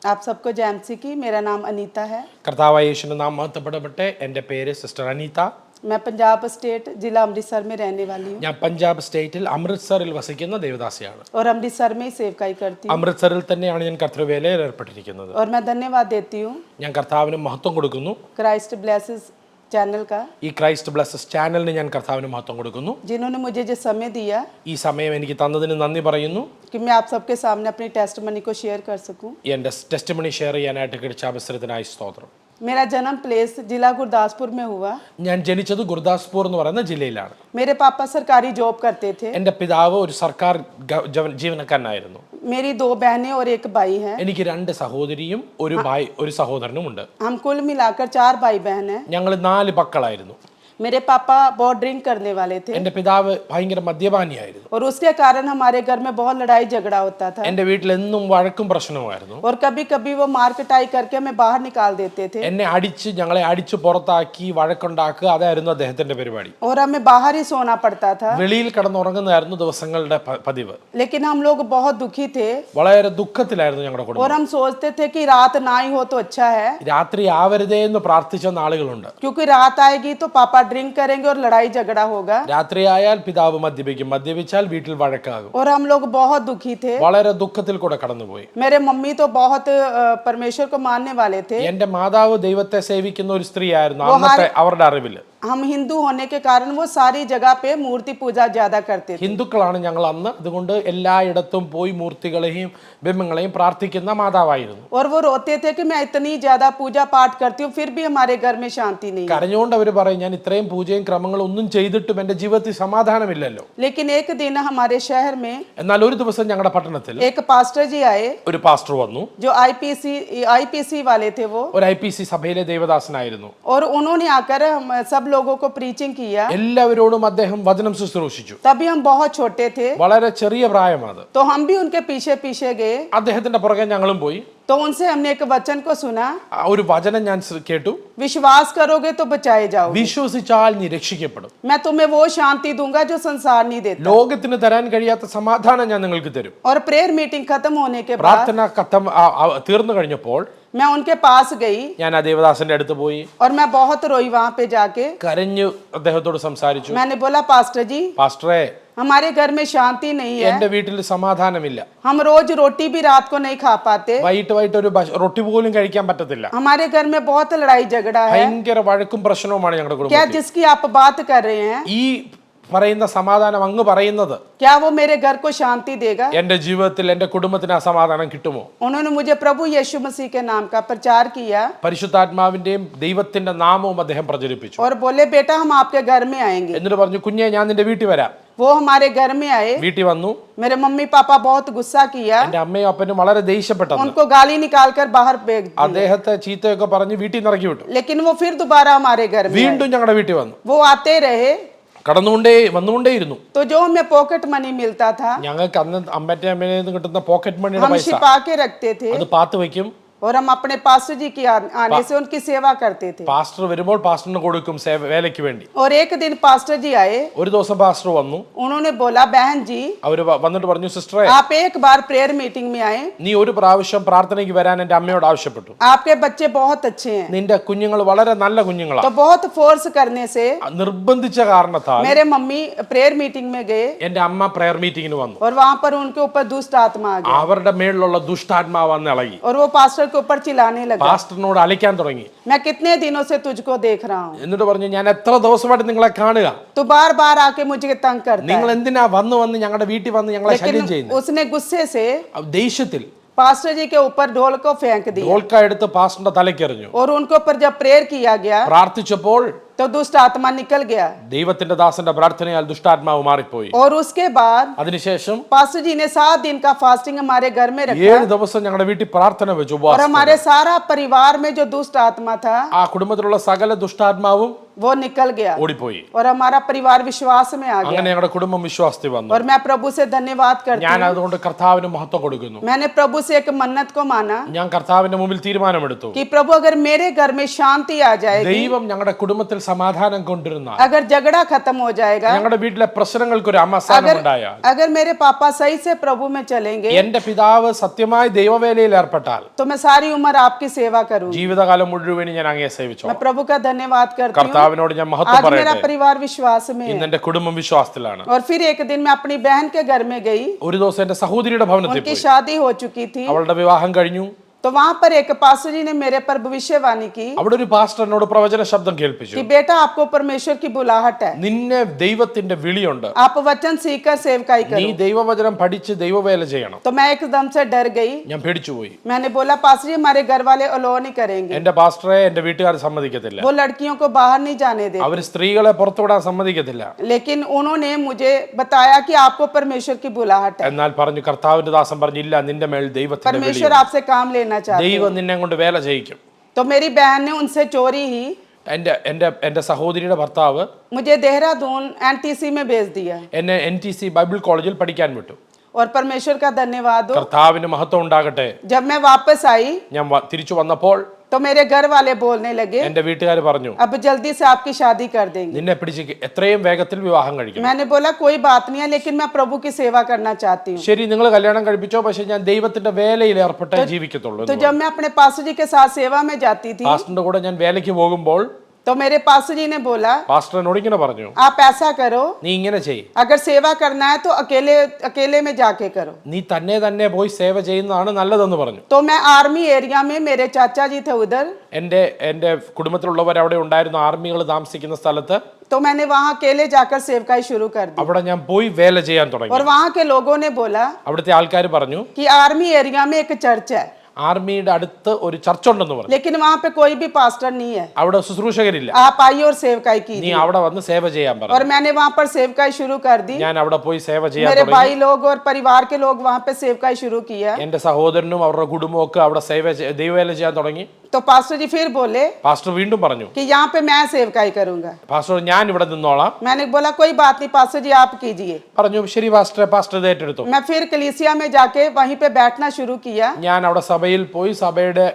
आप सबको जैमसी की। मेरा नाम अनीता है। കർത്താവായ യേശുവിന്റെ നാമം മഹത്വപ്പെടട്ടെ. എൻ്റെ പേര് സിസ്റ്റർ അനീത. मैं पंजाब स्टेट जिला अमृतसर में रहने वाली हूँ ഞാൻ പഞ്ചാബ് സ്റ്റേറ്റിൽ അമൃത്സറിൽ വസിക്കുന്ന ദേവദാസിയാണ്. और अमृतसर में ही सेवकाई करती हूँ അമൃത്സറിൽ തന്നെയാണ് ഞാൻ കർത്തൃവേലയിൽ ഏർപ്പെട്ടിരിക്കുന്നത്. और मैं धन्यवाद देती हूँ ഞാൻ കർത്താവിന് മഹത്വം കൊടുക്കുന്നു. क्राइस्ट ब्लेसेस चैनल का, ഈ ക്രൈസ്റ്റ് ബ്ലസ്സസ് ചാനലിന് ഞാൻ കർത്താവിന് മഹത്വം കൊടുക്കുന്നു. जिन्होंने मुझे जो समय दिया ഈ സമയം എനിക്ക് തന്നതിന് നന്ദി പറയുന്നു. कि मैं आप सबके सामने अपनी टेस्टमनी को शेयर कर सकूं। എൻ്റെ ടെസ്റ്റിമണി ഷെയർ ചെയ്യാനായിട്ട് കിട്ടിയ അവസരത്തിനായി സ്തോത്രം. मेरा जन्म प्लेस जिला गुरदासपुर में हुआ। ഞാൻ ജനിച്ചത് ഗുർദാസ്പൂർ എന്ന് പറയുന്ന ജില്ലയിലാണ്. मेरे पापा सरकारी जॉब करते थे। എൻ്റെ പിതാവ് ഒരു സർക്കാർ ജീവനക്കാരനായിരുന്നു. मेरी 2 बहनें और 1 भाई हैं। എനിക്ക് 2 സഹോദരിയും ഒരു സഹോദരനും ഉണ്ട്. हम कुल मिलाकर 4 भाई बहन हैं। ഞങ്ങൾ 4 മക്കളായിരുന്നു. मेरे पापा बहुत ड्रिंक करने वाले थे എൻ്റെ പിതാവ് ഭയങ്കര മദ്യപാനിയായിരുന്നു. और उसके कारण हमारे घर में बहुत लड़ाई झगड़ा होता था എൻ്റെ വീട്ടിൽ എന്നും വഴക്കും പ്രശ്നവുമായിരുന്നു. और कभी कभी वो मार कटाई करके हमें बाहर निकाल देते थे ഞങ്ങളെ അടിച്ച് പുറത്താക്കി വഴക്കുണ്ടാക്കുക അതായിരുന്നു അദ്ദേഹത്തിന്റെ പരിപാടി. और हमें बाहर ही सोना पड़ता था। വെളിയിൽ കിടന്നുറങ്ങുന്നതായിരുന്നു ദിവസങ്ങളുടെ പതിവ്. लेकिन हम लोग बहुत दुखी थे വളരെ ദുഃഖത്തിലായിരുന്നു ഞങ്ങളുടെ കുടുംബം. और हम सोचते थे कि रात ना ही हो तो अच्छा है, രാത്രി ആവരുതേ എന്ന് പ്രാർത്ഥിച്ച നാളുകളുണ്ട്. क्योंकि रात आएगी तो पापा ड्रिंक करेंगे और लड़ाई झगड़ा होगा। രാത്രിയായാൽ പിതാവ് മദ്യപിച്ചാൽ വീട്ടിൽ വഴക്കാകും. और हम लोग बहुत दुखी थे। വളരെ ദുഃഖത്തിൽ കൂടെ കടന്നുപോയി. मेरे मम्मी तो बहुत परमेश्वर को मानने वाले थे। എൻ്റെ മാതാവ് ദൈവത്തെ സേവിക്കുന്ന ഒരു സ്ത്രീയായിരുന്നു അന്നത്തെ അവരുടെ അറിവിൽ. हम हिंदू होने के कारण वो सारी जगह पे मूर्ति पूजा ज्यादा करते थे। ഹിന്ദുക്കളാണ് ഞങ്ങൾ അന്ന്. അതുകൊണ്ട് എല്ലായിടത്തും പോയി മൂർത്തികളെയും ബിംബങ്ങളെയും പ്രാർത്ഥിക്കുന്ന മാതാവായിരുന്നു. और वो रोते थे कि मैं इतनी ज्यादा पूजा पाठ करती हूँ फिर भी हमारे घर में शांति नहीं है। കരഞ്ഞുകൊണ്ട് അവർ പറയും, ഞാൻ ഇത്രയും പൂജയും ക്രമങ്ങളും ഒന്നും ചെയ്തിട്ടും എൻ്റെ ജീവിതത്തിൽ സമാധാനമില്ലല്ലോ. लेकिन एक दिन हमारे शहर में എന്നാൽ ഒരു ദിവസം ഞങ്ങളുടെ പട്ടണത്തിൽ एक पास्टर जी आए ഒരു പാസ്റ്റർ വന്നു. जो आईपीसी वाले थे वो, ഒരു IPC സഭയിലെ ദേവദാസനായിരുന്നു. और उन्होंने आकर हम सब लोगों को प्रीचिंग किया। എല്ലാവരോടും അദ്ദേഹം വചനം ശുശ്രൂഷിച്ചു. तभी हम बहुत छोटे थे വളരെ ചെറിയ പ്രായമാണ്. तो हम भी उनके पीछे पीछे गए। അദ്ദേഹത്തിന്റെ പുറകെ ഞങ്ങളും പോയി. तो उनसे हमने एक वचन को सुना, ഒരു വചനം ഞാൻ കേട്ടു. विश्वास करोगे तो बचाए जाओगे, വിശ്വസിച്ചാൽ നീ രക്ഷിക്കപ്പെടും. मैं तुम्हें वो शांति दूंगा जो संसार नहीं देता। ലോകത്തിന് തരാൻ കഴിയാത്ത സമാധാനം ഞാൻ നിങ്ങൾക്ക് തരും. और प्रेयर मीटिंग खत्म होने के बाद പ്രാർത്ഥന തീർന്നു കഴിഞ്ഞപ്പോൾ मैं उनके पास गई ഞാൻ ആ ദേവദാസന്റെ അടുത്ത് പോയി. और मैं बहुत रोई वहां पे जाके। കരഞ്ഞു അദ്ദേഹത്തോട് സംസാരിച്ചു. मैंने बोला, पास्टर जी പാസ്റ്ററെ, हमारे घर में शांति नहीं है, എന്റെ വീട്ടിൽ സമാധാനമില്ല. हम रोज रोटी भी रात को नहीं खा पाते, വൈകിട്ട് ഒരു റൊട്ടി പോലും കഴിക്കാൻ പറ്റത്തില്ല. हमारे घर में बहुत लड़ाई झगड़ा है। ഭയങ്കര വഴക്കും പ്രശ്നവുമാണ് ഞങ്ങളുടെ क्या കുടുംബത്തിൽ. जिसकी आप बात कर रहे हैं, ഈ പറയുന്ന സമാധാനം അങ്ങ് പറയുന്നത് क्या वो मेरे घर को शांति देगा? എന്റെ ജീവിതത്തിൽ എന്റെ കുടുംബത്തിന് ആ സമാധാനം കിട്ടുമോ? उन्होंने मुझे प्रभु यीशु मसीह के नाम का प्रचार किया പരിശുദ്ധാത്മാവിന്റെയും ദൈവത്തിന്റെ നാമവും അദ്ദേഹം പ്രചരിപ്പിച്ചു. और बोले, बेटा हम आपके घर में आएंगे। എന്നിട്ട് പറഞ്ഞു, കുഞ്ഞെ ഞാൻ നിന്റെ വീട്ടിൽ വരാം. वो हमारे घर में आए। വീട്ടിൽ വന്നു. मेरे मम्मी पापा बहुत गुस्सा किया, എന്റെ അമ്മയും അപ്പനും വളരെ ദേഷ്യപ്പെട്ടു. उनको गाली निकाल कर बाहर फेंक दिया। അദ്ദേഹത്തെ ചീത്തയൊക്കെ പറഞ്ഞ് വീട്ടിൽ നിന്ന് ഇറക്കി വിട്ടു. लेकिन वो फिर दोबारा हमारे घर में വീണ്ടും ഞങ്ങളുടെ വീട്ടിൽ വന്നു. वो आते रहे। വന്നുകൊണ്ടേയിരുന്നു. तो जो हमें पॉकेट मनी मिलता था ഞങ്ങൾക്ക് അന്ന് അമ്മയിൽ നിന്ന് കിട്ടുന്ന പോക്കറ്റ് മണിയുടെ हम പൈസ छिपा के रखते थे അത് പാത്ത് വയ്ക്കും. और हम अपने पास्टर जी के आने से उनकी सेवा करते थे। പാസ്റ്റർ വരുമ്പോൾ പാസ്റ്ററിന് കൊടുക്കും വേലയ്ക്ക് വേണ്ടി. और एक दिन पास्टर जी आए, ഒരു ദിവസം പാസ്റ്റർ വന്നു. उन्होंने बोला, बहन जी അവര് വന്നിട്ട് പറഞ്ഞു, സിസ്റ്ററെ, आप एक बार प्रेयर मीटिंग में आए, നീ ഒരു പ്രാവശ്യം പ്രാർത്ഥനയ്ക്ക് വരാൻ എന്റെ അമ്മയോട് ആവശ്യപ്പെട്ടു. आपके बच्चे बहुत अच्छे हैं। നിന്റെ കുഞ്ഞുങ്ങൾ വളരെ നല്ല കുഞ്ഞുങ്ങളാണ്. तो बहुत फोर्स करने से നിർബന്ധിച്ച കാരണത്താൽ मेरे मम्मी प्रेयर मीटिंग में गए എന്റെ അമ്മ പ്രയർ മീറ്റിംഗിന് വന്നു. और वहां पर उनके ऊपर दुष्ट आत्मा आ गया അവരുടെ മേളിലുള്ള ദുഷ്ടാത്മാവ് വന്ന് ഇളകി. और वो पास्टर के ऊपर चिल्लाने लगा, പാസ്റ്ററിനോട് അലയ്ക്കാൻ തുടങ്ങി. मैं कितने दिनों से तुझको देख रहा हूँ, എന്നിട്ട് പറഞ്ഞു, ഞാൻ എത്ര ദിവസമായിട്ട് നിങ്ങളെ കാണുക. तू बार बार आके मुझे तंग करता നിങ്ങൾ है। എന്തിനാ വന്ന് ഞങ്ങളുടെ വീട്ടിൽ വന്ന് ഞങ്ങളെ ശല്യം लेकिन ചെയ്യുന്നത്? उसने गुस्से से ദേഷ്യത്തിൽ पास्टर जी के ऊपर ढोल को फेंक दिया ढोलका എടുത്ത് പാസ്റ്ററിന്റെ തലയ്ക്കെറിഞ്ഞു. और उनके ऊपर जब प्रेयर किया गया പ്രാർത്ഥിച്ചപ്പോൾ तो दुष्ट आत्मा निकल गया ദൈവത്തിന്റെ ദാസന്റെ പ്രാർത്ഥനയാൽ ദുഷ്ടാത്മാവ് മാറിപ്പോയി. और उसके बाद അതിനുശേഷം पास्टर जी ने 7 दिन का फास्टिंग हमारे घर में रखा 7 ദിവസം ഞങ്ങളുടെ വീട്ടിൽ പ്രാർത്ഥന വെച്ചു. और हमारे सारा परिवार में जो दुष्ट आत्मा था ആ കുടുംബത്തിലുള്ള സകല ദുഷ്ടാത്മാവും वो निकल गया ഓടിപ്പോയി. और हमारा परिवार विश्वास में आ गया അങ്ങനെ ഞങ്ങളുടെ കുടുംബം വിശ്വാസത്തിൽ വന്നു. और मैं प्रभु से धन्यवाद करती ഞാൻ हूँ। അതുകൊണ്ട് കർത്താവിന് മഹത്വം കൊടുക്കുന്നു. मैंने प्रभु से एक मन्नत को माना ഞാൻ കർത്താവിന്റെ മുമ്പിൽ തീരുമാനമെടുത്തു, कि प्रभु अगर मेरे घर में शांति आ जाएगी, ദൈവം ഞങ്ങളുടെ കുടുംബത്തിൽ സമാധാനം കൊണ്ടുവരുന്ന, अगर झगड़ा खत्म हो जाएगा, ഞങ്ങളുടെ വീട്ടിലെ പ്രശ്നങ്ങൾക്ക് ഒരു അവസാനം ഉണ്ടായാൽ, अगर मेरे पापा सही से प्रभु में चलेंगे, എന്റെ പിതാവ് സത്യമായി ദൈവവേലയിൽ ഏർപ്പെട്ടാൽ तो मैं सारी उम्र आपकी सेवा करूंगी। ജീവിതകാലം മുഴുവൻ ഞാൻ അങ്ങയെ സേവിച്ചു. मैं प्रभु का धन्यवाद करती हूँ। കർത്താവിനോട് ഞാൻ മഹത്വം आज मेरा പറയട്ടെ. परिवार विश्वास में है। ഇന്ന് എന്റെ കുടുംബം വിശ്വാസത്തിലാണ്. और फिर एक दिन मैं अपनी बहन के घर में गई, ഒരു ദിവസം എന്റെ സഹോദരിയുടെ ഭവനത്തിൽ उनकी പോയി. शादी हो चुकी थी, അവളുടെ വിവാഹം കഴിഞ്ഞു. तो वहां पर एक पास्टर जी ने मेरे पर भविष्यवाणी की അവിടെ ഒരു പാസ്റ്റർ എന്നോട് പ്രവചന ശബ്ദം കേൾപ്പിച്ചു. कि बेटा आपको परमेश्वर की बुलाहट है, നിന്നെ ദൈവത്തിന്റെ വിളിയുണ്ട്, आप वचन सीखकर सेवकाई നീ करो। ദൈവവചനം പഠിച്ച് ദൈവവേല ചെയ്യണം. तो मैं एकदम से डर गई। ഞാൻ പേടിച്ചുപോയി. मैंने बोला पास्टर जी हमारे घर वाले अलाउ नहीं करेंगे, എന്റെ പാസ്റ്ററെ എന്റെ വീട്ടുകാർ സമ്മതിക്കത്തില്ല, वो लड़कियों को बाहर नहीं जाने दे। അവർ സ്ത്രീകളെ പുറത്തുവിടാൻ സമ്മതിക്കത്തില്ല. लेकिन उन्होंने मुझे बताया कि आपको परमेश्वर की बुलाहट है, എന്നാൽ പറഞ്ഞു, കർത്താവിന്റെ ദാസൻ പറഞ്ഞില്ല, നിന്റെ മേൽ ദൈവത്തിന്റെ परमेश्वर വിളിയുണ്ട്. आपसे काम लेना चाहते हैं। ദൈവം നിന്നെ കൊണ്ട് വേല ചെയ്യിക്കും. तो मेरी बहन ने उनसे चोरी ही എന്റെ സഹോദരിയുടെ ഭർത്താവ് मुझे देहरादून एनटीसी में भेज दिया എന്നെ NTC ബൈബിൾ കോളേജിൽ പഠിക്കാൻ വിട്ടു. और परमेश्वर का धन्यवाद हो। കർത്താവിന് മഹത്വം ഉണ്ടാകട്ടെ. जब मैं वापस आई ഞാൻ തിരിച്ചു വന്നപ്പോൾ तो मेरे घर वाले बोलने लगे എന്റെ വീട്ടുകാർ പറഞ്ഞു, अब जल्दी से आपकी शादी कर देंगे। നിന്നെ പിടിച്ച് എത്രയും വേഗത്തിൽ വിവാഹം കഴിക്കണം. मैंने बोला कोई बात नहीं है, लेकिन मैं प्रभु की सेवा करना चाहती हूँ। ശരി, നിങ്ങൾ കല്യാണം കഴിപ്പിച്ചോ, പക്ഷെ ഞാൻ ദൈവത്തിന്റെ വേലയിൽ ഏർപ്പെട്ടേ ജീവിക്കത്തുള്ളൂ. तो जब मैं अपने पास्टर जी के साथ सेवा में जाती थी, പാസ്റ്ററിന്റെ കൂടെ ഞാൻ വേലയ്ക്ക് പോകുമ്പോൾ तो मेरे पास्टर जी ने बोला പാസ്റ്റർ എന്നോട് ഇങ്ങനെ പറഞ്ഞു, आप ऐसा करो, നീ ഇങ്ങനെ ചെയ്, अगर सेवा करना है तो अकेले अकेले में जाके करो। നീ തന്നെ പോയി സേവ ചെയ്യുന്നതാണ് നല്ലതെന്ന് പറഞ്ഞു. तो मैं आर्मी एरिया में, मेरे चाचा जी थे उधर, എന്റെ കുടുംബത്തിലുള്ളവർ അവിടെ ഉണ്ടായിരുന്നു, ആർമികൾ താമസിക്കുന്ന സ്ഥലത്ത്. तो मैंने वहाँ अकेले जाकर सेवकाई शुरू कर दी। അവിടെ ഞാൻ പോയി വേല ചെയ്യാൻ തുടങ്ങി. और वहाँ के लोगों ने बोला അവിടുത്തെ ആൾക്കാർ പറഞ്ഞു, कि आर्मी एरिया में एक चर्च है, ആർമിയുടെ അടുത്ത് ഒരു ചർച്ച ഉണ്ടെന്ന് പറഞ്ഞു. लेकिन वहाँ पे कोई भी पास्टर नहीं है, അവിടെ ശുശ്രൂഷകരില്ല, आप आइए और सेवकाई നീ कीजिए। അവിടെ വന്ന് സേവ ചെയ്യാൻ പറഞ്ഞു. और मैंने वहाँ पर सेवकाई शुरू कर दी। ഞാൻ അവിടെ പോയി സേവ ചെയ്യാൻ मेरे തുടങ്ങി. भाई लोग और परिवार के लोग वहाँ पे सेवकाई शुरू किया। എന്റെ സഹോദരനും അവരുടെ കുടുംബവും ഒക്കെ അവിടെ ദൈവവേല ചെയ്യാൻ തുടങ്ങി. तो पास्टर जी फिर बोले പാസ്റ്റർ വീണ്ടും പറഞ്ഞു, कि यहाँ पे मैं सेवकाई करूंगा। പാസ്റ്റർ ഞാൻ ഇവിടെ നിന്നോളാം. मैंने बोला कोई बात नहीं पास्टर जी, आप कीजिए। പറഞ്ഞു, ശരി പാസ്റ്റർ ഇത് ഏറ്റെടുത്തു. मैं फिर कलीसिया में जाके वहीं पे बैठना शुरू किया, ഞാൻ അവിടെ സഭയിൽ പോയി സഭയുടെ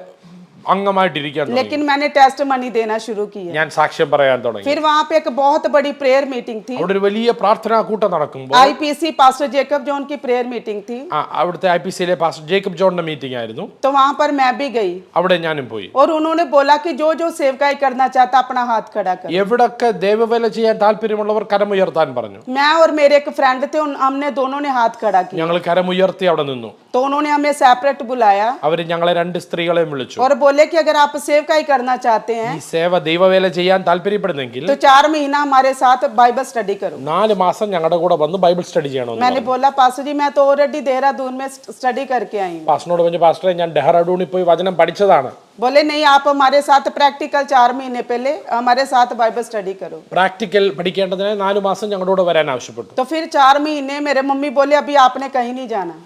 അംഗമായിട്ടിരിക്കാൻ തുടങ്ങി. लेकिन मैंने टेस्ट मनी देना शुरू किया। ഞാൻ സാക്ഷ്യം പറയാൻ തുടങ്ങി. फिर वहाँ पे एक बहुत बड़ी प्रेयर मीटिंग थी, അവിടെ ഒരു വലിയ പ്രാർത്ഥനാ കൂട്ടം നടക്കുമ്പോൾ IPC पास्टर जेकब जॉन की प्रेयर मीटिंग थी, അവിടുത്തെ IPCയിലെ പാസ്റ്റർ ജേക്കബ് ജോണിന്റെ മീറ്റിംഗ് ആയിരുന്നു. तो वहाँ पर मैं भी गई। അവിടെ ഞാനും പോയി. और उन्होंने बोला कि जो जो सेवकाई करना चाहता अपना हाथ खड़ा कर। എവിടൊക്കെ ദൈവവേല ചെയ്യാൻ താല്പര്യമുള്ളവർ കരമുയർത്താൻ പറഞ്ഞു. मैं और मेरे एक फ्रेंड थे, हमने दोनों ने हाथ खड़ा किया। ഞങ്ങൾ കരമുയർത്തി അവിടെ നിന്നു. तो उन्होंने हमें सेपरेट बुलाया അവർ ഞങ്ങളെ രണ്ട് സ്ത്രീകളെയും വിളിച്ചു. और बोले कि अगर आप सेवकाई करना चाहते हैं ഈ സേവ ദൈവവേല ചെയ്യാൻ താല്പര്യപ്പെടുന്നെങ്കിൽ तो 4 महीना हमारे साथ बाइबल स्टडी करो। 4 മാസം ഞങ്ങളുടെ കൂടെ വന്ന് ബൈബിൾ സ്റ്റഡി ചെയ്യണമെന്ന് मैंने बोला पास्टर जी मैं तो ऑलरेडी देहरादून में स्टडी करके आई हूँ। പാസ്റ്ററിനോട് പറഞ്ഞു, പാസ്റ്ററെ ഞാൻ ഡെഹ്റാഡൂണിൽ പോയി വചനം പഠിച്ചതാണ്. बोले नहीं, आप हमारे साथ प्रैक्टिकल 4 महीने पहले हमारे साथ बाइबल स्टडी करो। പ്രാക്ടിക്കൽ പഠിക്കേണ്ടതിന് 4 മാസം ഞങ്ങളുടെ കൂടെ വരാൻ ആവശ്യപ്പെട്ടു. तो फिर 4 महीने मेरे मम्मी बोले अभी आपने कहीं नहीं जाना।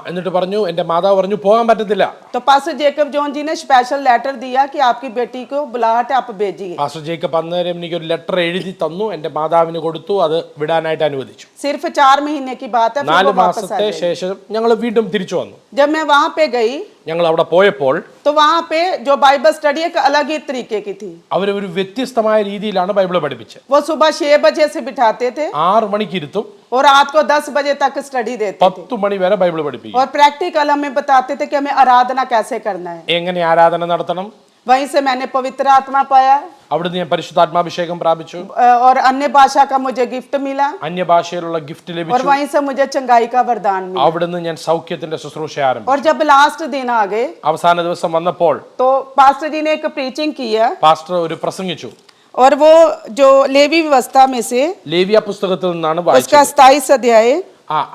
എന്നിട്ട് പറഞ്ഞു, എന്റെ മാതാവ് പറഞ്ഞു പോകാൻ പറ്റത്തില്ല. तो पास्टर जेकब जॉन जी ने स्पेशल लेटर दिया कि आपकी बेटी को बुलाहट है, आप भेजिए। പാസ്റ്റർ ജേക്കബ് അന്നേരം എനിക്ക് ഒരു ലെറ്റർ എഴുതി തന്നു, എന്റെ മാതാവിന് കൊടുത്തു, അത് വിടാനായിട്ട് അനുവദിച്ചു. सिर्फ 4 महीने की बात है, फिर 4 वो वापस आ മാസത്തെ गए। ശേഷം ഞങ്ങൾ വീണ്ടും തിരിച്ചു വന്നു. जब मैं वहां पे गई ഞങ്ങൾ അവിടെ പോയപ്പോൾ तो वहां पे जो बाइबल स्टडी एक अलग ही तरीके की थी। അവർ ഒരു വ്യത്യസ്തമായ രീതിയിലാണ് ബൈബിൾ പഠിപ്പിച്ചത്. वो सुबह 6 बजे से बिठाते थे 6 മണിക്ക് ഇരുത്തും, और रात को 10 बजे तक स्टडी देते थे। 10 മണി വരെ ബൈബിൾ പഠിപ്പിക്കും. और प्रैक्टिकल हमें बताते थे कि हमें आराधना कैसे करना है। എങ്ങനെ ആരാധന നടത്തണം. वहीं से मैंने पवित्र आत्मा पाया അവിടുന്ന് ഞാൻ പരിശുദ്ധാത്മാഭിഷേകം പ്രാപിച്ചു. और अन्य भाषा का मुझे गिफ्ट मिला അന്യഭാഷയിലുള്ള ഗിഫ്റ്റ് और ലഭിച്ചു. वहीं से मुझे चंगाई का वरदान मिला। അവിടുന്ന് ഞാൻ സൗഖ്യത്തിന്റെ ശുശ്രൂഷ ആരംഭിച്ചു. और जब लास्ट दिन आ गए അവസാന ദിവസം വന്നപ്പോൾ तो पास्टर जी ने एक प्रीचिंग किया, പാസ്റ്റർ ഒരു പ്രസംഗിച്ചു. और वो जो लेवी व्यवस्था में से ലേവ്യ പുസ്തകത്തിൽ നിന്നാണ് उसका വായിച്ചത്. 27 अध्याय,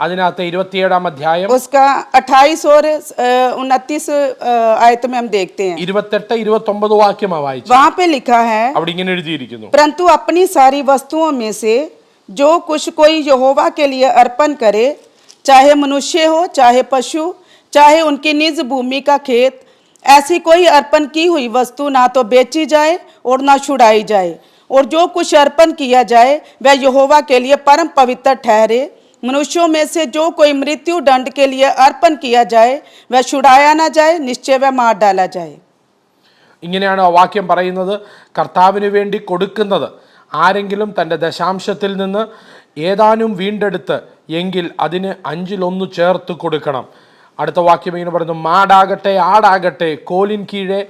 അതിനകത്ത് 27-ാം അധ്യായം उसका 28 और 29 आयत में हम देखते हैं। 28-29 വാക്യമാണ് വായിച്ചത്. वहां पे लिखा है, അവിടെ ഇങ്ങനെ എഴുതിയിരിക്കുന്നു, परंतु अपनी सारी वस्तुओं में से जो कुछ कोई यहोवा के लिए अर्पण करे, चाहे मनुष्य हो चाहे पशु चाहे उनकी निज भूमि का खेत, ऐसी कोई अर्पण की हुई वस्तु ना तो बेची जाए और ना छुड़ाई जाए, और जो कुछ अर्पण किया जाए वह यहोवा के लिए परम पवित्र ठहरे। मनुष्यों में से जो कोई मृत्यु दंड के लिए अर्पण किया जाए वह छुड़ाया ना जाए, निश्चय वह मार डाला जाए। ഇങ്ങനെയാണ് ആ വാക്യം പറയുന്നത്. കർത്താവിന് വേണ്ടി കൊടുക്കുന്നത് ആരെങ്കിലും തൻ്റെ ദശാംശത്തിൽ നിന്ന് ഏതാനും വീണ്ടെടുത്ത് എങ്കിൽ അതിന് 1/5 ചേർത്ത് കൊടുക്കണം. അടുത്ത വാക്യം ഇങ്ങനെ പറയുന്നു, മാടാകട്ടെ ആടാകട്ടെ കോലിൻ കീഴെ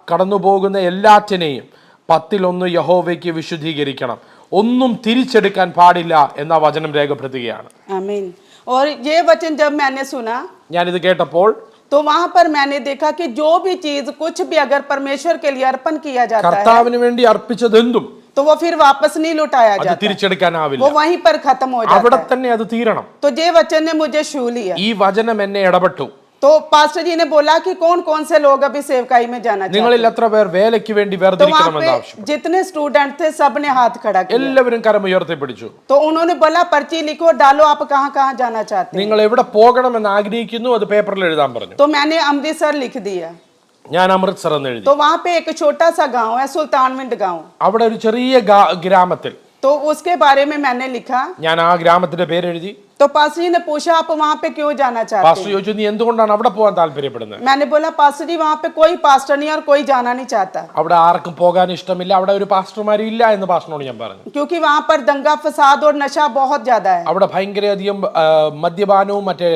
കടന്നു പോകുന്ന എല്ലാറ്റിനെയും 10 യഹോവയ്ക്ക് വിശുദ്ധീകരിക്കണം. ഒന്നും തിരിച്ചെടുക്കാൻ പാടില്ല എന്ന വചനം രേഖപ്പെടുത്തുകയാണ്. आमीन। और ये वचन जब मैंने सुना ഞാനിത് കേട്ടപ്പോൾ तो वहां पर मैंने देखा कि जो भी चीज कुछ भी अगर परमेश्वर के लिए अर्पण किया जाता है കർത്താവിന് വേണ്ടി അർപ്പിച്ചതെന്തും तो वो फिर वापस नहीं लौटाया അത് जाता, തിരിച്ചെടുക്കാനാവില്ല. वो वहीं पर खत्म हो അവിടെ जाता है। തന്നെ അത് തീരണം. तो ये वचन ने मुझे छू लिया। ഈ വചനം എന്നെ ഇടപെട്ടു. तो पास्टर जी ने बोला कि कौन कौन से लोग अभी सेवकाई में जाना चाहते നിങ്ങളിൽ എത്ര പേർ വേലയ്ക്ക് വേണ്ടി हैं। तो वहां വേർതിരിക്കണമെന്ന് पे ആവശ്യം. जितने स्टूडेंट थे सबने हाथ खड़ा किया। എല്ലാവരും കരം ഉയർത്തിപ്പിടിച്ചു. तो उन्होंने बोला पर्ची लिखो, डालो आप कहाँ कहाँ जाना चाहते हैं। നിങ്ങൾ എവിടെ പോകണമെന്ന് ആഗ്രഹിക്കുന്നു അത് പേപ്പറിൽ എഴുതാൻ പറഞ്ഞു. तो मैंने अमृतसर लिख दिया। ഞാൻ അമൃത്സർ എന്ന് എഴുതി. तो वहां पे एक छोटा सा गांव है, सुल्तानविंड गांव। അവിടെ ഒരു ചെറിയ ഗ്രാമത്തിൽ तो उसके बारे में मैंने लिखा। ഞാൻ ആ ഗ്രാമത്തിന്റെ പേര് എഴുതി. तो पास्टर जी ने पूछा आप वहां पे क्यों जाना चाहते പാസ്റ്റർ हैं। ചോദിച്ചു, നീ എന്തുകൊണ്ടാണ് അവിടെ പോകാൻ താല്പര്യപ്പെടുന്നത്? मैंने बोला पास्टर जी वहां पे कोई पास्टर नहीं और कोई जाना नहीं चाहता, അവിടെ ആർക്കും പോകാൻ ഇഷ്ടമില്ല, അവിടെ ഒരു പാസ്റ്റർമാരും ഇല്ല എന്ന് പാസ്റ്ററിനോട് ഞാൻ പറഞ്ഞു. क्योंकि वहां पर दंगा फसाद और नशा बहुत ज्यादा है। അവിടെ ഭയങ്കരധികം മദ്യപാനവും മറ്റേ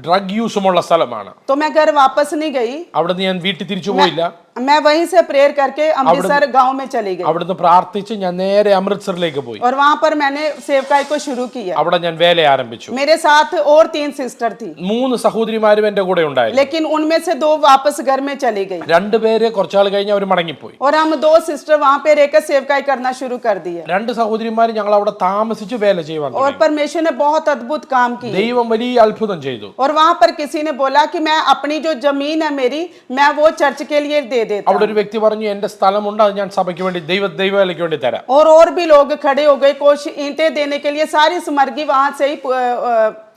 ഡ്രഗ് യൂസുമുള്ള സ്ഥലമാണ്. तो मैं घर वापस नहीं गई, അവിടുന്ന് ഞാൻ വീട്ടിൽ തിരിച്ചു പോയില്ല. मैं वहीं से प्रेयर करके अमृतसर गांव में चली गई അവിടുന്ന് പ്രാർത്ഥിച്ച് ഞാൻ നേരെ അമൃത്സറിലേക്ക് പോയി. और वहां पर मैंने सेवकाई को शुरू किया। അവിടെ ഞാൻ വേല ആരംഭിച്ചു. मेरे साथ और 3 सिस्टर थी, 3 സഹോദരിമാരും എന്റെ കൂടെ ഉണ്ടായിരുന്നു. लेकिन उनमें से 2 वापस घर में चली गई 2 പേര് കുറച്ചാൾ കഴിഞ്ഞ് അവർ മടങ്ങിപ്പോയി. और हम 2 सिस्टर वहां पे रहकर सेवकाई करना शुरू कर दिया। 2 സഹോദരിമാർ ഞങ്ങൾ അവിടെ താമസിച്ച് വേല ചെയ്യുവാൻ और തുടങ്ങി. परमेश्वर ने बहुत अद्भुत काम किए। ദൈവം വലിയ അത്ഭുതം ചെയ്തു. और वहां पर किसी ने बोला कि मैं अपनी जो जमीन है मेरी, मैं वो चर्च के लिए दे देता അവിടെ हूं। ഒരു വ്യക്തി പറഞ്ഞു, എന്റെ സ്ഥലമുണ്ട്, അത് ഞാൻ സഭയ്ക്ക് വേണ്ടി ദൈവവേലയ്ക്ക് വേണ്ടി തരാം. और भी लोग खड़े हो गए, कुछ ईंटें देने के लिए। सारी सुमर्गी वहां से ही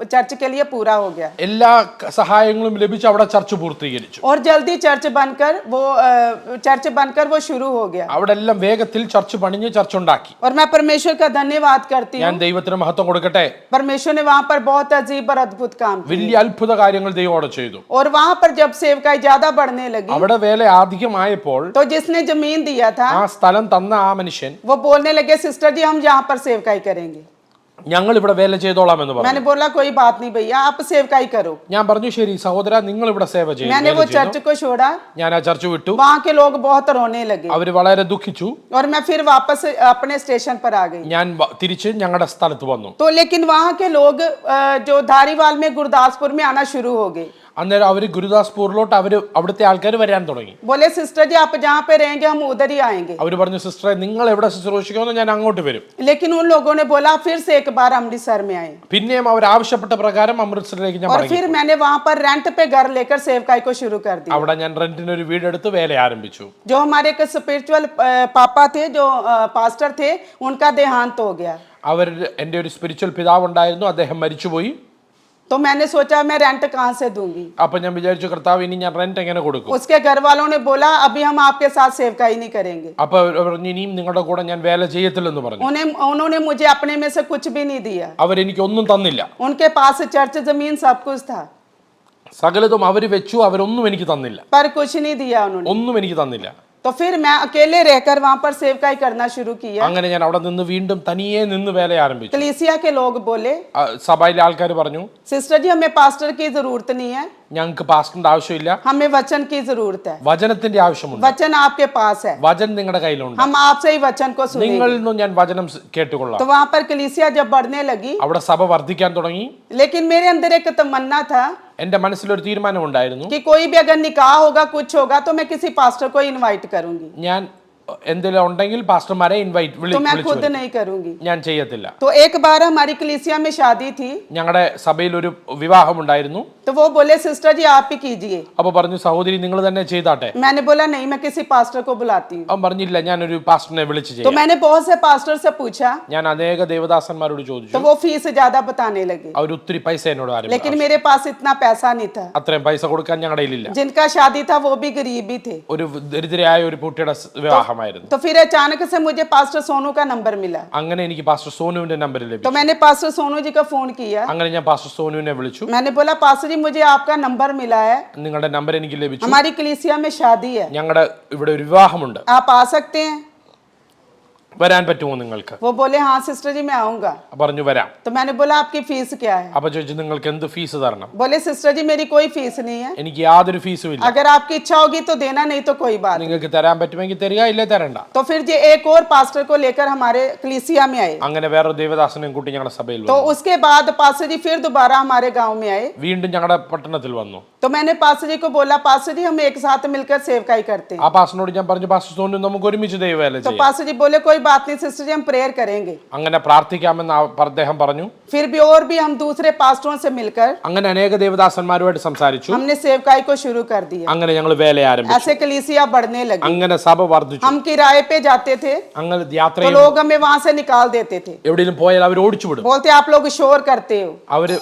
चर्च के लिए पूरा हो गया എല്ലാ സഹായങ്ങളും ലഭിച്ച് അവിടെ ചർച്ച് പൂർത്തീകരിച്ചു. और जल्दी चर्च बनकर वो शुरू हो गया। അവിടെ എല്ലാം വേഗത്തിൽ ചർച്ച് പണിഞ്ഞ് ചർച്ച് ഉണ്ടാക്കി. और मैं परमेश्वर का धन्यवाद करती ഞാൻ हूँ। ദൈവത്തിന് മഹത്വം കൊടുക്കട്ടെ. परमेश्वर ने वहां पर बहुत अजीब और अद्भुत काम किए। വലിയ അത്ഭുത കാര്യങ്ങൾ ദൈവം അവിടെ ചെയ്തു. और वहां पर जब सेवकाई ज्यादा बढ़ने लगी അവിടെ വേല അധികമായപ്പോൾ तो जिसने जमीन दिया था ആ സ്ഥലം തന്ന ആ മനുഷ്യൻ, वो बोलने लगे सिस्टर जी हम यहाँ पर सेवकाई करेंगे। ഞങ്ങൾ ഇവിടെ വേല ചെയ്തോളാം എന്ന് പറഞ്ഞു. मैंने बोला कोई बात नहीं भैया, आप सेवकाई करो। ഞാൻ പറഞ്ഞു, ശരി സഹോദര, നിങ്ങൾ ഇവിടെ സേവ ചെയ്യും. मैंने वो चर्च को छोड़ा, ഞാൻ ആ ചർച്ച് വിട്ടു. वहाँ के लोग बहुत रोने लगे അവര് വളരെ ദുഃഖിച്ചു. और मैं फिर वापस अपने स्टेशन पर आ गई। ഞാൻ തിരിച്ച് ഞങ്ങളുടെ സ്ഥലത്ത് വന്നു. तो लेकिन वहाँ के लोग जो धारीवाल में गुरदासपुर में आना शुरू हो गए। അന്നേരം അവര് ഗുരുദാസ്പൂരിലോട്ട് അവിടുത്തെ ആൾക്കാർ വരാൻ തുടങ്ങി. बोले सिस्टर जी आप जहाँ पे रहेंगे हम उधर ही आएंगे। അവര് പറഞ്ഞു, സിസ്റ്ററെ നിങ്ങൾ എവിടെ ശുശ്രൂഷിക്കുമെന്ന് ഞാൻ അങ്ങോട്ട് വരും. लेकिन उन लोगों ने बोला फिर से एक बार अमृतसर में आए। പിന്നെയും അവർ ആവശ്യപ്പെട്ട പ്രകാരം അമൃത്സറിലേക്ക് ഞാൻ और മടങ്ങി. फिर मैंने वहाँ पर रेंट पे घर लेकर सेवकाई को शुरू कर दिया। അവിടെ ഞാൻ റെന്റിന് ഒരു വീടെടുത്ത് വേല ആരംഭിച്ചു. जो हमारे एक स्पिरिचुअल पापा थे, जो पास्टर थे, उनका देहांत हो गया। അവർ എൻ്റെ ഒരു സ്പിരിച്വൽ പിതാവ് ഉണ്ടായിരുന്നു, അദ്ദേഹം മരിച്ചുപോയി. तो मैंने सोचा मैं रेंट कहाँ से दूंगी। അപ്പൊ ഞാൻ വിചാരിച്ചു, കർത്താവ് ഇനി ഞാൻ റെന്റ് എങ്ങനെ കൊടുക്കും? उसके घर वालों ने बोला अभी हम आपके साथ सेवकाई नहीं करेंगे। അപ്പൊ പറഞ്ഞു, ഇനിയും നിങ്ങളുടെ കൂടെ ഞാൻ വേല ചെയ്യത്തില്ലെന്ന് പറഞ്ഞു. उन्होंने मुझे अपने में से कुछ भी नहीं दिया। അവരെനിക്ക് ഒന്നും തന്നില്ല. उनके पास चर्च जमीन सब कुछ था, സകലതും അവര് വെച്ചു, അവരൊന്നും എനിക്ക് തന്നില്ല. पर कुछ नहीं दिया उन्होंने। ഒന്നും എനിക്ക് തന്നില്ല. तो फिर मैं अकेले रहकर वहां पर सेवकाई करना शुरू किया। അങ്ങനെ ഞാൻ അവിടെ നിന്ന് വീണ്ടും തനിയെ നിന്ന് വേല ആരംഭിച്ചു. कलीसिया के लोग बोले സഭയിലെ ആൾക്കാർ പറഞ്ഞു, सिस्टर जी हमें पास्टर की जरूरत नहीं है, ഞങ്ങൾക്ക് പാസ്റ്ററിന്റെ ആവശ്യമില്ല, हमें वचन की जरूरत है। വചനത്തിന്റെ ആവശ്യമുണ്ട്. वचन आपके पास है, വചനം നിങ്ങളുടെ കയ്യിലുണ്ട്, हम आपसे ही वचन को सुनेंगे। നിങ്ങളിൽ നിന്നും ഞാൻ വചനം കേട്ടുകൊള്ളാം. तो वहां पर कलीसिया जब बढ़ने लगी, അവിടെ സഭ വർദ്ധിക്കാൻ തുടങ്ങി. लेकिन मेरे अंदर एक तमन्ना था എന്റെ മനസ്സിലൊരു തീരുമാനം ഉണ്ടായിരുന്നു, कि कोई भी अगर निकाह होगा कुछ होगा तो मैं किसी पास्टर को इनवाइट करूंगी, ഞാൻ എന്തെങ്കിലും ഉണ്ടെങ്കിൽ പാസ്റ്റർമാരെ तो मैं खुद नहीं करूंगी। ഞാൻ ചെയ്യത്തില്ല. तो एक बार हमारी कलीसिया में शादी थी, ഞങ്ങളുടെ സഭയിൽ ഒരു വിവാഹം ഉണ്ടായിരുന്നു. तो वो बोले सिस्टर जी आप ही कीजिए। അപ്പൊ പറഞ്ഞു, സഹോദരി നിങ്ങൾ തന്നെ ചെയ്താട്ടെ. मैंने बोला नहीं, मैं किसी पास्टर को बुलाती हूँ। അവൻ പറഞ്ഞില്ല, ഞാനൊരു പാസ്റ്ററിനെ വിളിച്ച് तो ചെയ്യാം. मैंने बहुत से पास्टर से पूछा, ഞാൻ അനേക ദേവദാസന്മാരോട് तो ചോദിച്ചു. वो फीस ज्यादा बताने लगे, അവർ ഒത്തിരി പൈസ എന്നോട് ആരും लेकिन मेरे पास इतना पैसा नहीं था। അത്രയും പൈസ കൊടുക്കാൻ ഞങ്ങളുടെ കയ്യിലില്ല. जिनका शादी था वो भी गरीब ही थे। ഒരു ദരിദ്രയായ ഒരു കുട്ടിയുടെ വിവാഹമാണ്. കാണാമായിരുന്നു. तो फिर अचानक से मुझे पास्टर सोनू का नंबर मिला, അങ്ങനെ എനിക്ക് പാസ്റ്റർ സോനുവിന്റെ നമ്പർ तो ലഭിച്ചു. मैंने पास्टर सोनू जी को फोन किया. അങ്ങനെ ഞാൻ പാസ്റ്റർ സോനുവിനെ വിളിച്ചു. मैंने बोला पास्टर जी मुझे आपका नंबर मिला है, നിങ്ങളുടെ നമ്പർ എനിക്ക് ലഭിച്ചു. हमारी कलीसिया में शादी है, ഞങ്ങളുടെ ഇവിടെ ഒരു വിവാഹമുണ്ട്, आप आ सकते हैं? വരാൻ പറ്റുമോ നിങ്ങൾക്ക്? वो बोले हाँ सिस्टर जी मैं आऊंगा. പറഞ്ഞു വരാം. तो मैंने बोला आपकी फीस क्या है? അപ്പൊ ചോദിച്ചു നിങ്ങൾക്ക് എന്ത് ഫീസ് തരണം? बोले सिस्टर जी मेरी कोई फीस नहीं है, എനിക്ക് യാതൊരു ഫീസും ഇല്ല. अगर आपकी इच्छा होगी तो देना, नहीं तो कोई बात नहीं. നിങ്ങൾക്ക് തരാൻ പറ്റുമെങ്കിൽ തരിക, ഇല്ലേ തരണ്ട. तो फिर ये एक और पास्टर को लेकर हमारे कलीसिया में आए. അങ്ങനെ വേറെ ദേവദാസനെയും കൂട്ടി ഞങ്ങളുടെ സഭയിൽ तो വന്നു. उसके बाद पास्टर जी फिर दोबारा हमारे गांव में आए. വീണ്ടും ഞങ്ങളുടെ പട്ടണത്തിൽ വന്നു. तो मैंने पास्टर जी को बोला पास्टर जी हम एक साथ मिलकर सेवकाई करते हैं. ആ പാസ്റ്ററിനോട് ഞാൻ പറഞ്ഞു പാസ്റ്റർ സോനു നമുക്ക് ഒരുമിച്ച് ദൈവവേല तो ചെയ്യാം. पास्टर जी बोले कोई बात नहीं सिस्टर जी हम प्रेयर करेंगे. അങ്ങനെ പ്രാർത്ഥിക്കാമെന്ന് അദ്ദേഹം പറഞ്ഞു. फिर भी और भी हम दूसरे पास्टरों से मिलकर അങ്ങനെ അനേക ദേവദാസന്മാരുമായിട്ട് സംസാരിച്ചു. हमने सेवकाई को शुरू कर दिया. അങ്ങനെ ഞങ്ങൾ വേല ആരംഭിച്ചു. ऐसे कलीसिया बढ़ने लगी. അങ്ങനെ സഭ വർദ്ധിച്ചു. हम किराए पे जाते थे അങ്ങനെ യാത്ര तो लोग हमें वहां से निकाल देते थे, എവിടെയും പോയാൽ അവർ ഓടിച്ചു വിടും. बोलते आप लोग शोर करते हो, അവര്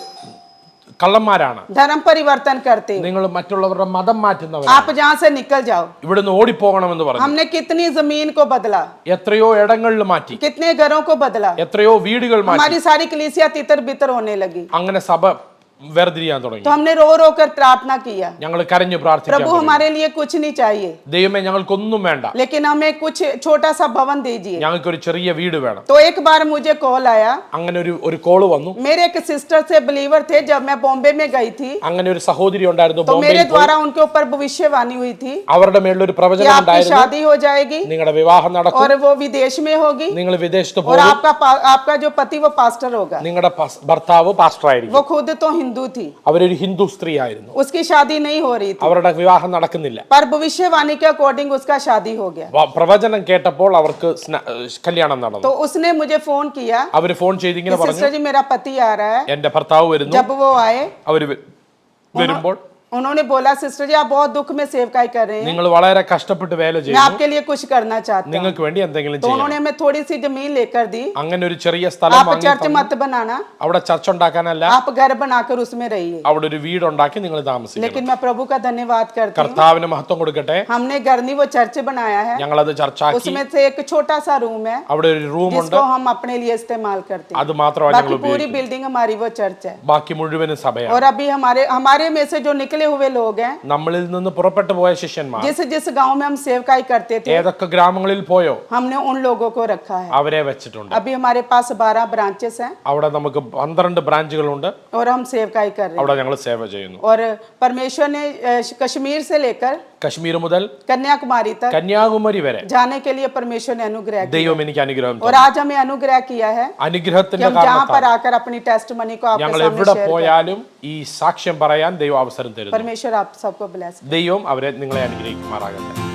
കള്ളന്മാരാണ്, धर्म परिवर्तन करते हो, നിങ്ങൾ മറ്റുള്ളവരുടെ മതം മാറ്റുന്നവരാണ്, आप जहाँ से निकल जाओ. ഇവിടുന്ന് ഓടിപ്പോകണമെന്ന് പറഞ്ഞു. हमने कितनी जमीन को बदला, എത്രയോ ഇടങ്ങളിൽ മാറ്റി, कितने घरों को बदला, എത്രയോ വീടുകൾ മാറ്റി. हमारी सारी कलीसिया तितर बितर होने लगी. അങ്ങനെ സഭ വേർതിരിയാൻ തുടങ്ങി. तो हमने रो रो कर प्रार्थना किया, ഞങ്ങൾ കരഞ്ഞു പ്രാർത്ഥിക്കാൻ प्रभु തുടങ്ങി. हमारे लिए कुछ नहीं चाहिए, ദൈവമേ ഞങ്ങൾക്കൊന്നും വേണ്ട, लेकिन हमें कुछ छोटा सा भवन दीजिए. ഞങ്ങൾക്കൊരു ചെറിയ വീട് വേണം. तो एक बार मुझे कॉल आया, അങ്ങനെ ഒരു കോള് വന്നു. मेरे एक सिस्टर से बिलीवर थे, जब मैं बॉम्बे में गई थी അങ്ങനെ ഒരു സഹോദരി ഉണ്ടായിരുന്നു तो मेरे ബോംബെയിൽ പോയി. द्वारा उनके ऊपर भविष्यवाणी हुई थी അവരുടെ മേളിൽ ഒരു कि പ്രവചനം आपकी ഉണ്ടായിരുന്നു. शादी हो जाएगी നിങ്ങളുടെ വിവാഹം നടക്കും, और वो विदेश में होगी നിങ്ങൾ വിദേശത്ത് और പോകും, आपका जो पति वो पास्टर होगा. നിങ്ങളുടെ ഭർത്താവ് പാസ്റ്റർ ആയിരിക്കും. वो खुद तो हिंदू थी, അവരൊരു ഹിന്ദു സ്ത്രീ ആയിരുന്നു. उसकी शादी नहीं हो रही थी, അവരുടെ വിവാഹം നടക്കുന്നില്ല. पर भविष्यवाणी के अकॉर्डिंग उसका शादी हो गया. പ്രവചനം കേട്ടപ്പോൾ അവർക്ക് കല്യാണം നടന്നു. तो उसने मुझे फोन किया അവര് ഫോൺ ചെയ്ത് ഇങ്ങനെ പറഞ്ഞു, सिस्टर जी मेरा पति आ रहा है. എന്റെ ഭർത്താവ് വരുന്നു. जब वो आए അവര് വരുമ്പോൾ उन्होंने बोला सिस्टर जी आप बहुत दुख में सेवकाई कर रहे हैं, നിങ്ങൾ വളരെ കഷ്ടപ്പെട്ട് വേല मैं ചെയ്യുന്നു, आपके लिए कुछ करना चाहता हूँ. നിങ്ങൾക്ക് വേണ്ടി എന്തെങ്കിലും तो ചെയ്യണം. उन्होंने हमें थोड़ी सी जमीन लेकर दी. അങ്ങനെ ഒരു ചെറിയ സ്ഥലം आप വാങ്ങി चर्च തന്നു. मत बनाना, അവിടെ ചർച്ച ഉണ്ടാക്കാനല്ല, आप घर बनाकर उसमें रहिए. അവിടെ ഒരു വീടുണ്ടാക്കി നിങ്ങൾ താമസിക്കണം. लेकिन मैं प्रभु का धन्यवाद करती हूँ, കർത്താവിന് മഹത്വം കൊടുക്കട്ടെ. हमने घर नहीं वो चर्च बनाया है, ഞങ്ങളത് ചർച്ചാക്കി. उसमें से एक छोटा सा रूम है അവിടെ ഒരു റൂമുണ്ട്, जिसको हम अपने लिए इस्तेमाल करते हैं. അത് മാത്രമാണ് ഞങ്ങൾ बाकी पूरी ഉപയോഗിക്കുന്നത്. बिल्डिंग हमारी वो चर्च है. ബാക്കി മുഴുവനും സഭയാണ്. और अभी हमारे में से जो निकले हुए लोग हैं, നമ്മളിൽ നിന്ന് പുറപ്പെട്ടു പോയ ശിഷ്യന്മാർ जिस जिस गांव में हम सेवकाई करते थे, ഏതൊക്കെ ഗ്രാമങ്ങളിൽ പോയോ हमने उन लोगों को रखा है. അവരെ വെച്ചിട്ടുണ്ട്. अभी हमारे पास 12 ब्रांचेस हैं അവിടെ നമുക്ക് 12 ബ്രാഞ്ചുകളുണ്ട്. और हम सेवकाई कर रहे हैं. അവിടെ ഞങ്ങൾ സേവ ചെയ്യുന്നു. और परमेश्वर ने कश्मीर से लेकर കശ്മീർ മുതൽ कन्याकुमारी तक കന്യാകുമാരി വരെ जाने के लिए परमेश्वर ने अनुग्रह किया. ദൈവം എനിക്ക് അനുഗ്രഹം और തന്നു. आज हमें अनुग्रह किया है कि അനുഗ്രഹത്തിന്റെ हम जहाँ पर കാരണത്താൽ आकर अपनी टेस्ट मनी को आपके ഞങ്ങൾ सामने എവിടെ शेयर करें. പോയാലും ഈ സാക്ഷ്യം പറയാൻ ദൈവം അവസരം തരുന്നു. परमेश्वर आप सबको ब्लेस. ദൈവം അവരെ നിങ്ങളെ അനുഗ്രഹിക്കുമാറാകട്ടെ.